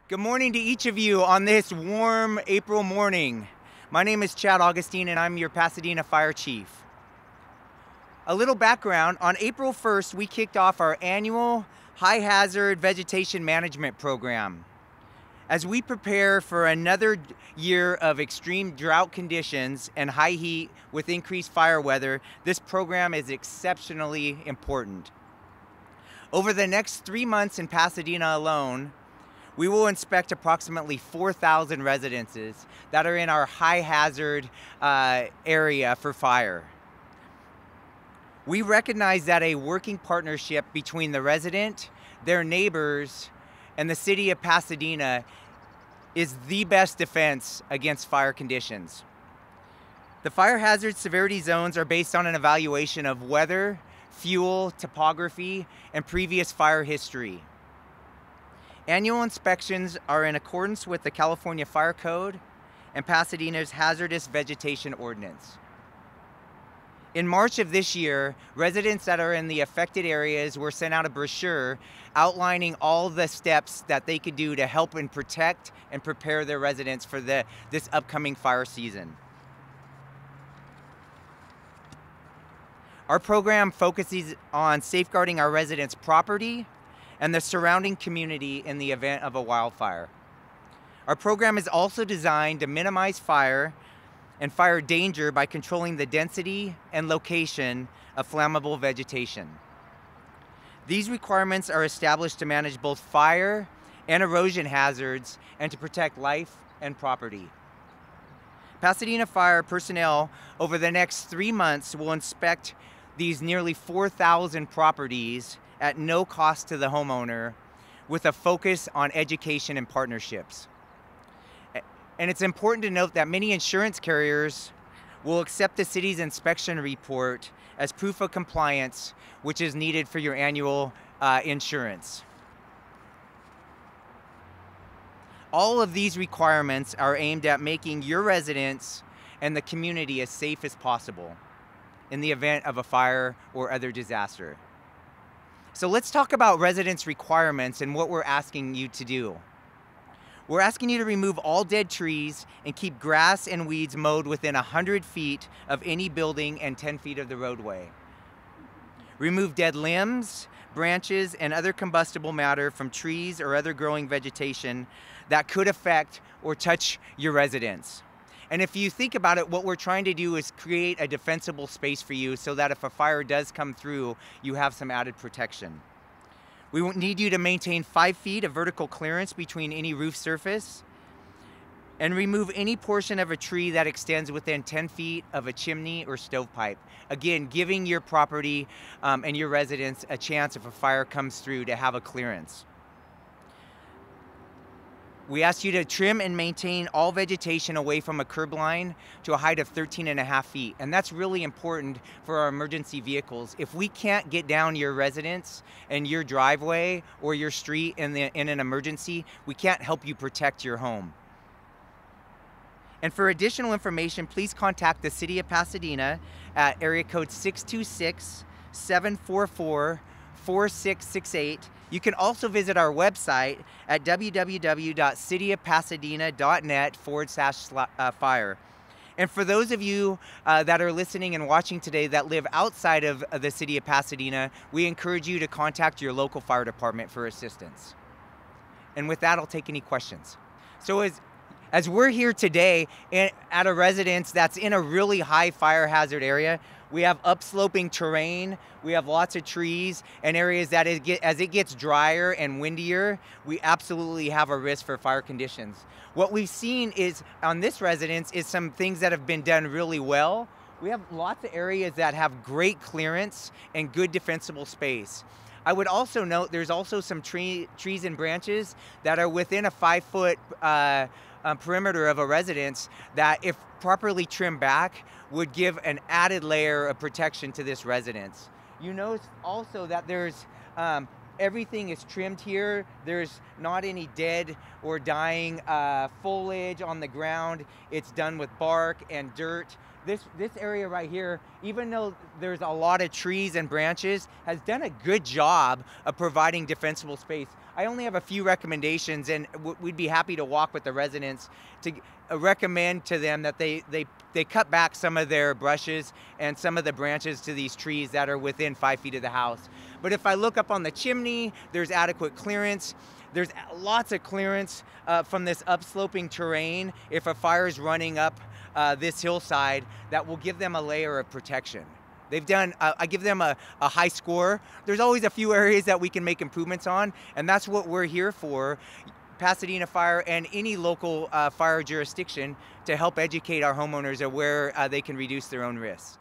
Good morning to each of you on this warm April morning. My name is Augustin and I'm your Pasadena Fire Chief. A little background, on April 1st we kicked off our annual high hazard vegetation management program. As we prepare for another year of extreme drought conditions and high heat with increased fire weather, this program is exceptionally important. Over the next 3 months in Pasadena alone, we will inspect approximately 4,000 residences that are in our high hazard area for fire. We recognize that a working partnership between the resident, their neighbors, and the city of Pasadena is the best defense against fire conditions. The fire hazard severity zones are based on an evaluation of weather, fuel, topography, and previous fire history. Annual inspections are in accordance with the California Fire Code and Pasadena's Hazardous Vegetation Ordinance. In March of this year, residents that are in the affected areas were sent out a brochure outlining all the steps that they could do to help and protect and prepare their residents for this upcoming fire season. Our program focuses on safeguarding our residents' property and the surrounding community in the event of a wildfire. Our program is also designed to minimize fire and fire danger by controlling the density and location of flammable vegetation. These requirements are established to manage both fire and erosion hazards and to protect life and property. Pasadena Fire personnel over the next 3 months will inspect these nearly 4,000 properties at no cost to the homeowner, with a focus on education and partnerships. And it's important to note that many insurance carriers will accept the city's inspection report as proof of compliance, which is needed for your annual insurance. All of these requirements are aimed at making your residents and the community as safe as possible in the event of a fire or other disaster. So let's talk about residents' requirements and what we're asking you to do. We're asking you to remove all dead trees and keep grass and weeds mowed within 100 feet of any building and 10 feet of the roadway. Remove dead limbs, branches, and other combustible matter from trees or other growing vegetation that could affect or touch your residents. And if you think about it, what we're trying to do is create a defensible space for you so that if a fire does come through, you have some added protection. We will need you to maintain 5 feet of vertical clearance between any roof surface and remove any portion of a tree that extends within 10 feet of a chimney or stovepipe. Again, giving your property and your residents a chance if a fire comes through to have a clearance. We ask you to trim and maintain all vegetation away from a curb line to a height of 13.5 feet. And that's really important for our emergency vehicles. If we can't get down your residence and your driveway or your street in an emergency, we can't help you protect your home. And for additional information, please contact the City of Pasadena at area code 626-744-4668. You can also visit our website at www.cityofpasadena.net/fire. And for those of you that are listening and watching today that live outside of the city of Pasadena, we encourage you to contact your local fire department for assistance. And with that, I'll take any questions. So as we're here today at a residence that's in a really high fire hazard area, we have upsloping terrain, we have lots of trees, and areas that as it gets drier and windier, we absolutely have a risk for fire conditions. What we've seen is on this residence is some things that have been done really well. We have lots of areas that have great clearance and good defensible space. I would also note there's also some trees and branches that are within a 5-foot perimeter of a residence that, if properly trimmed back, would give an added layer of protection to this residence. You notice also that there's everything is trimmed here. There's not any dead or dying foliage on the ground. It's done with bark and dirt This area right here, even though there's a lot of trees and branches, has done a good job of providing defensible space. I only have a few recommendations, and we'd be happy to walk with the residents to recommend to them that they cut back some of their brushes and some of the branches to these trees that are within 5 feet of the house. But if I look up on the chimney, there's adequate clearance. There's lots of clearance from this upsloping terrain. If a fire is running up this hillside, that will give them a layer of protection. They've done, I give them a high score. There's always a few areas that we can make improvements on, and that's what we're here for, Pasadena Fire and any local fire jurisdiction, to help educate our homeowners of where they can reduce their own risks.